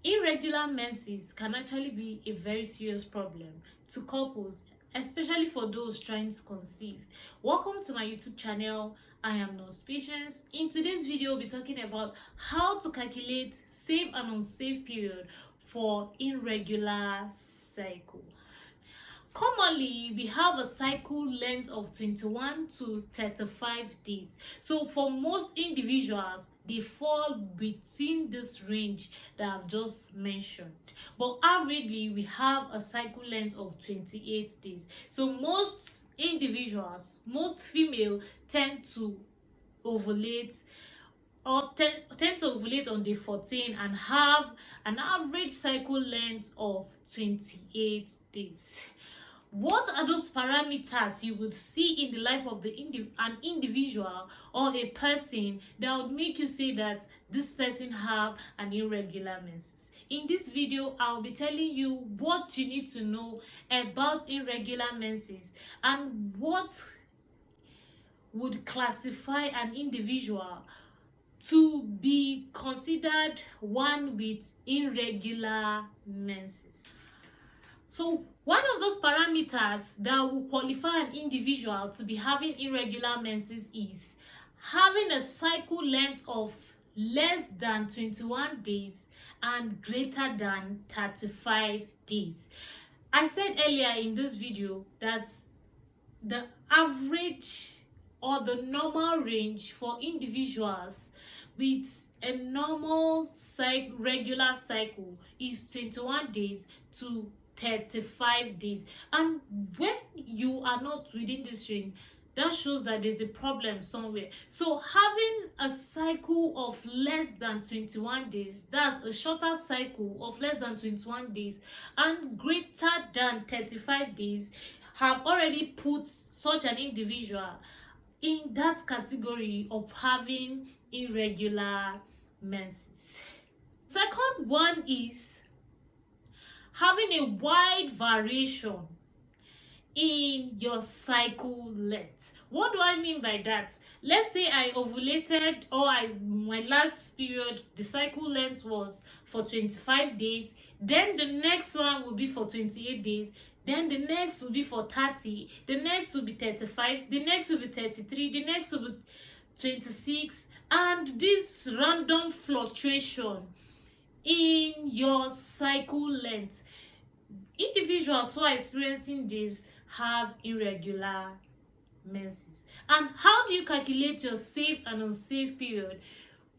Irregular menses can actually be a very serious problem to couples, especially for those trying to conceive. Welcome to my YouTube channel. I am Nurse Patience. In today's video, we'll be talking about how to calculate safe and unsafe period for irregular cycle. Commonly, we have a cycle length of 21 to 35 days. So for most individuals, they fall within this range that I've just mentioned. But averagely, we have a cycle length of 28 days. So most individuals, most female tend to ovulate or tend to ovulate on day 14 and have an average cycle length of 28 days. What are those parameters you would see in the life of an individual or a person that would make you say that this person have an irregular menses? In this video, I'll be telling you what you need to know about irregular menses and what would classify an individual to be considered one with irregular menses. So one of those parameters that will qualify an individual to be having irregular menses is having a cycle length of less than 21 days and greater than 35 days. I said earlier in this video that the average or the normal range for individuals with a normal regular cycle is 21 days to 35 days, and when you are not within this range, that shows that there's a problem somewhere. So having a cycle of less than 21 days, that's a shorter cycle of less than 21 days and greater than 35 days, have already put such an individual in that category of having irregular menses. Second one is having a wide variation in your cycle length. What do I mean by that? Let's say I ovulated, or my last period, the cycle length was for 25 days, then the next one will be for 28 days, then the next will be for 30, the next will be 35, the next will be 33, the next will be 26, and this random fluctuation in your cycle length. Individuals who are experiencing this have irregular menses. And how do you calculate your safe and unsafe period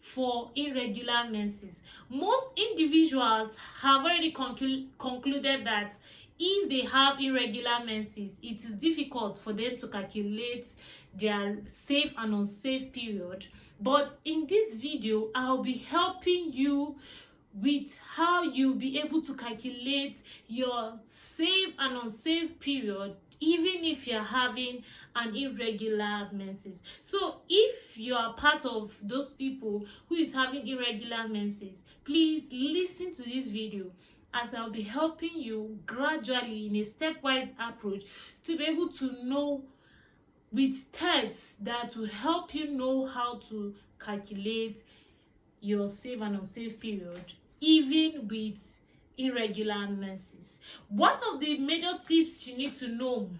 for irregular menses? Most individuals have already concluded that if they have irregular menses, it is difficult for them to calculate their safe and unsafe period. But in this video, I'll be helping you with how you'll be able to calculate your safe and unsafe period even if you're having an irregular menses. So if you are part of those people who is having irregular menses, please listen to this video as I'll be helping you gradually in a stepwise approach to be able to know with steps that will help you know how to calculate your safe and unsafe period even with irregular menses. One of the major tips you need to know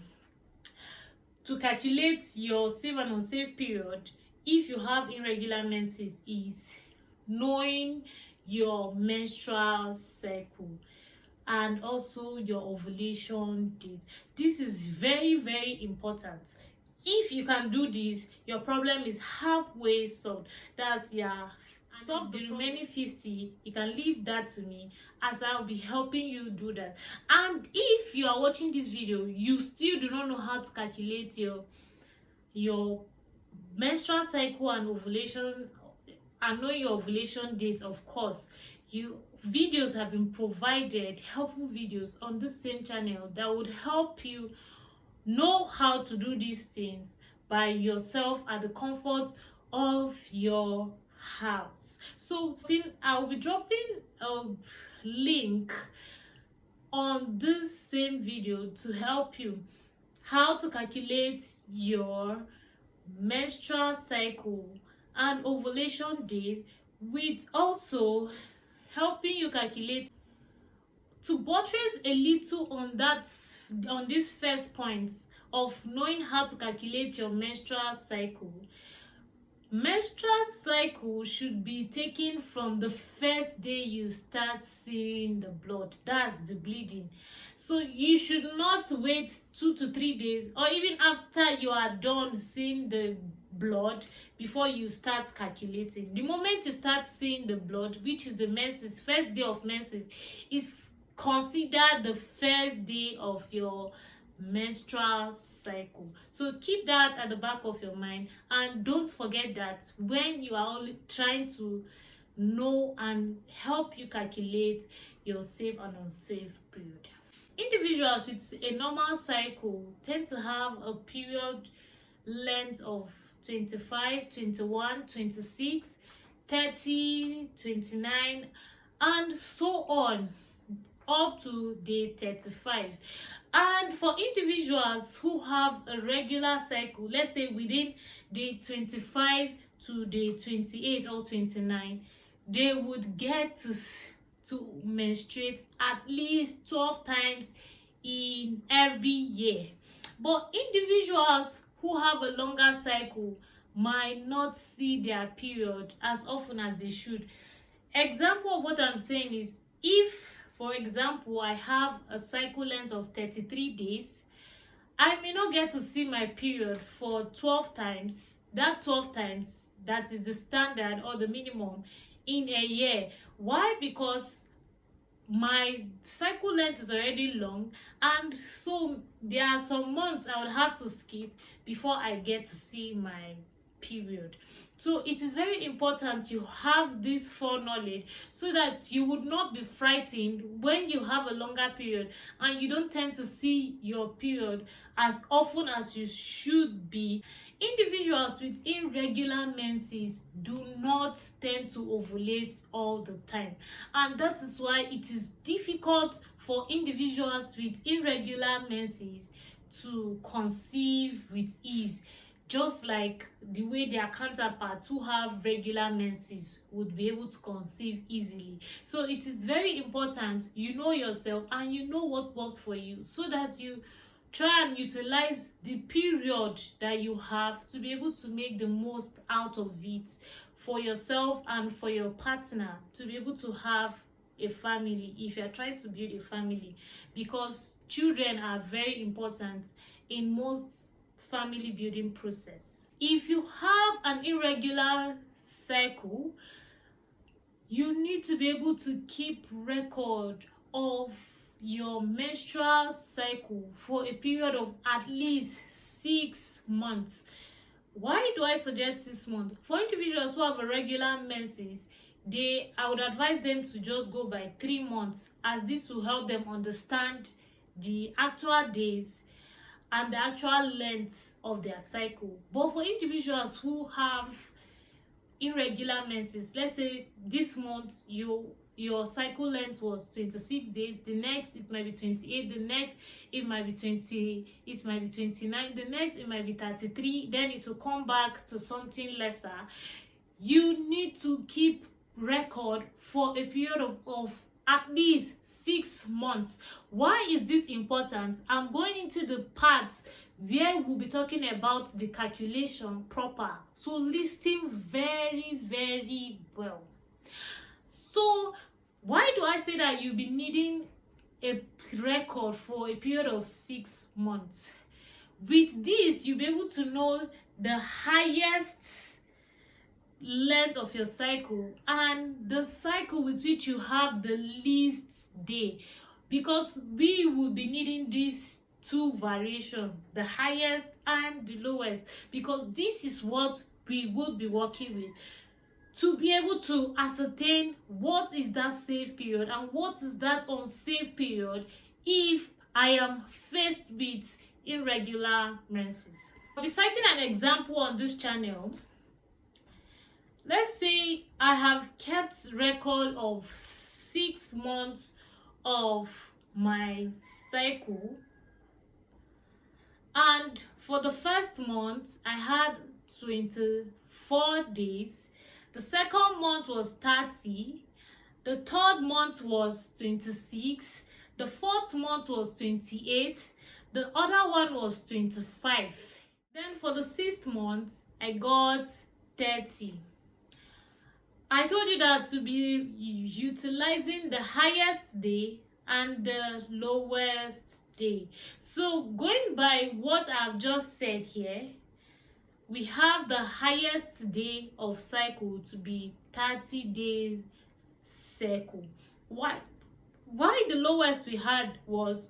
to calculate your safe and unsafe period if you have irregular menses is knowing your menstrual cycle and also your ovulation date. This is very, very important. If you can do this, your problem is halfway solved. That's solve the remaining 50. You can leave that to me as I'll be helping you do that. And if you are watching this video, you still do not know how to calculate your menstrual cycle and ovulation and know your ovulation date, of course, videos have been provided, helpful videos on the same channel that would help you know how to do these things by yourself at the comfort of your house. So I'll be dropping a link on this same video to help you how to calculate your menstrual cycle and ovulation date, with also helping you calculate. To buttress a little on this first point of knowing how to calculate your menstrual cycle, menstrual cycle should be taken from the first day you start seeing the blood. That's the bleeding. So you should not wait 2 to 3 days, or even after you are done seeing the blood, before you start calculating. The moment you start seeing the blood, which is the menses, first day of menses, is considered the first day of your menstrual cycle. So keep that at the back of your mind, and don't forget that when you are only trying to know and help you calculate your safe and unsafe period. Individuals with a normal cycle tend to have a period length of 25, 21, 26, 30, 29, and so on up to day 35. And for individuals who have a regular cycle, let's say within day 25 to day 28 or 29, they would get to menstruate at least 12 times in every year. But individuals who have a longer cycle might not see their period as often as they should. Example of what I'm saying is, if, for example, I have a cycle length of 33 days, I may not get to see my period for 12 times. That 12 times, that is the standard or the minimum in a year. Why? Because my cycle length is already long, and so there are some months I would have to skip before I get to see my period. So it is very important you have this foreknowledge, so that you would not be frightened when you have a longer period and you don't tend to see your period as often as you should be. Individuals with irregular menses do not tend to ovulate all the time, and that is why it is difficult for individuals with irregular menses to conceive with ease, just like the way their counterparts who have regular menses would be able to conceive easily. So it is very important you know yourself and you know what works for you, so that you try and utilize the period that you have to be able to make the most out of it for yourself and for your partner, to be able to have a family if you're trying to build a family, because children are very important in most family building process. If you have an irregular cycle, you need to be able to keep record of your menstrual cycle for a period of at least 6 months. Why do I suggest 6 months? For individuals who have a regular menses, I would advise them to just go by 3 months, as this will help them understand the actual days and the actual length of their cycle. But for individuals who have irregular menses, let's say this month your cycle length was 26 days, the next it might be 28, the next it might be 20, it might be 29, the next it might be 33, then it will come back to something lesser. You need to keep record for a period of at least 6 months. Why is this important? I'm going into the parts where we'll be talking about the calculation proper, so listen very, very well. So why do I say that you'll be needing a record for a period of 6 months? With this, you'll be able to know the highest length of your cycle and the cycle with which you have the least day, because we will be needing these two variations, the highest and the lowest, because this is what we would be working with to be able to ascertain what is that safe period and what is that unsafe period if I am faced with irregular menses. I'll be citing an example on this channel. Let's say I have kept record of 6 months of my cycle, and for the first month I had 24 days, the second month was 30, The third month was 26. The fourth month was 28. The other one was 25. Then for the sixth month, I got 30. I told you that to be utilizing the highest day and the lowest day. So going by what I've just said here, we have the highest day of cycle to be 30 days cycle. Why the lowest we had was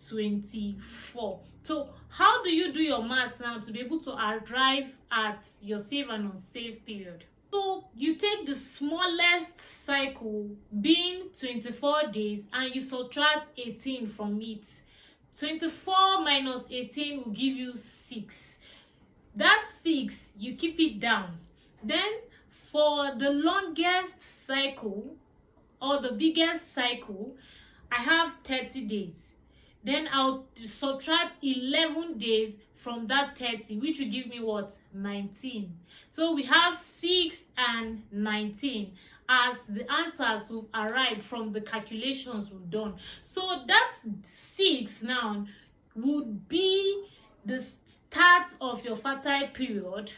24. So how do you do your maths now to be able to arrive at your safe and unsafe period? So you take the smallest cycle being 24 days and you subtract 18 from it. 24 minus 18 will give you 6. That 6, you keep it down. Then for the longest cycle or the biggest cycle, I have 30 days. Then I'll subtract 11 days from that 30, which will give me what? 19. So we have 6 and 19 as the answers will arrive from the calculations we've done. So that 6 now would be the start of your fertile period,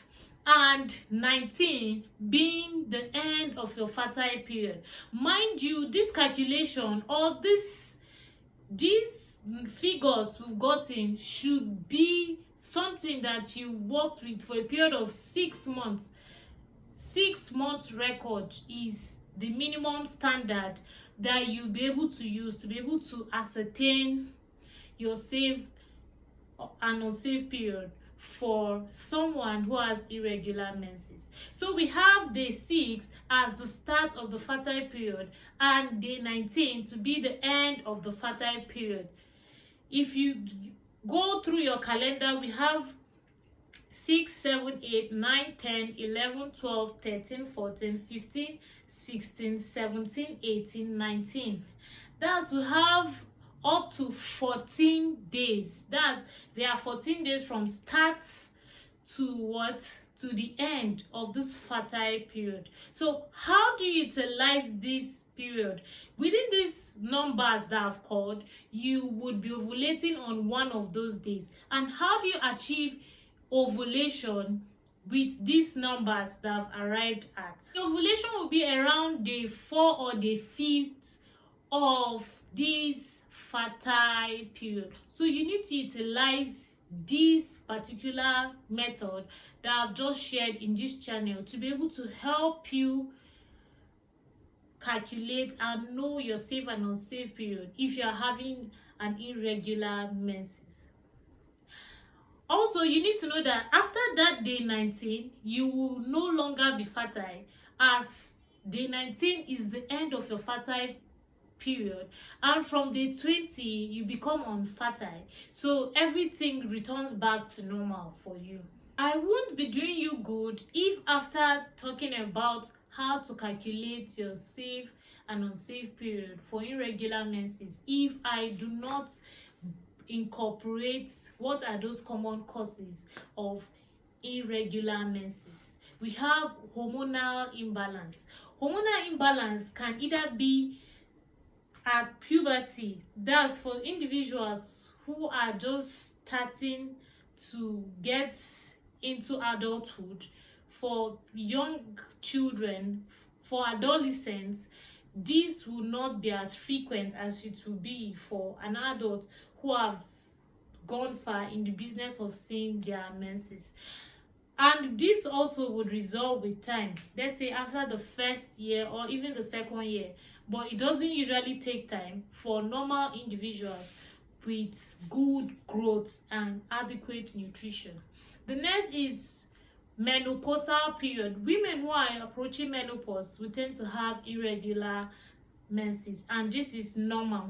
and 19 being the end of your fertile period. Mind you, this calculation or these figures we've gotten should be something that you worked with for a period of 6 months. 6 months record is the minimum standard that you'll be able to use to be able to ascertain your safe and unsafe period for someone who has irregular menses. So we have day 6 as the start of the fertile period and day 19 to be the end of the fertile period. If you go through your calendar, we have 6, 7, 8, 9, 10, 11, 12, 13, 14, 15, 16, 17, 18, 19. That's we have up to 14 days. There are 14 days from start to the end of this fertile period. So how do you utilize this period? Within these numbers that I've called, you would be ovulating on one of those days. And how do you achieve ovulation with these numbers that I've arrived at? The ovulation will be around day 4 or day 5 of this fertile period. So you need to utilize this particular method that I've just shared in this channel to be able to help you calculate and know your safe and unsafe period if you are having an irregular menses. Also, you need to know that after that day 19, you will no longer be fertile, as day 19 is the end of your fertile period, and from day 20 you become unfertile. So everything returns back to normal for you. I won't be doing you good if after talking about how to calculate your safe and unsafe period for irregular menses, if I do not incorporate what are those common causes of irregular menses. We have hormonal imbalance. Hormonal imbalance can either be at puberty, that's for individuals who are just starting to get into adulthood. For young children, for adolescents, this will not be as frequent as it will be for an adult who have gone far in the business of seeing their menses. And this also would resolve with time, let's say after the first year or even the second year. But it doesn't usually take time for normal individuals with good growth and adequate nutrition. The next is menopausal period. Women who are approaching menopause will tend to have irregular menses, and this is normal.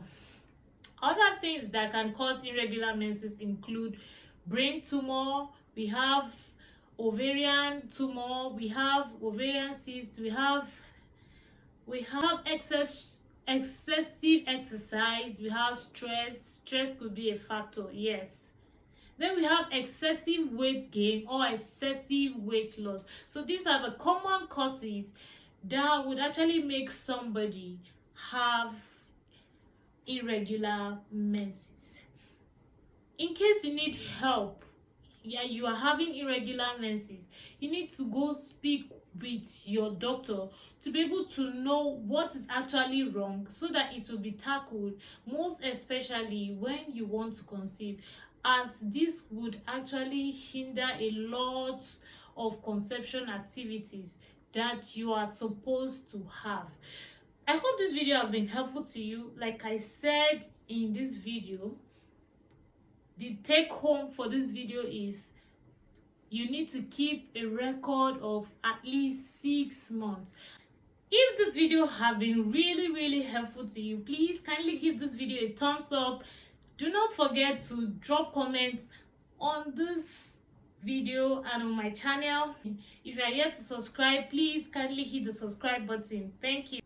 Other things that can cause irregular menses include brain tumor, we have ovarian tumor, we have ovarian cyst, we have excessive exercise, we have stress could be a factor, yes. Then we have excessive weight gain or excessive weight loss. So these are the common causes that would actually make somebody have irregular menses. In case you need help, you are having irregular menses, you need to go speak with your doctor to be able to know what is actually wrong so that it will be tackled, most especially when you want to conceive, as this would actually hinder a lot of conception activities that you are supposed to have. I hope this video has been helpful to you. Like I said in this video, the take home for this video is you need to keep a record of at least 6 months. If this video have been really helpful to you, please kindly give this video a thumbs up. Do not forget to drop comments on this video and on my channel. If you are yet to subscribe, please kindly hit the subscribe button. Thank you.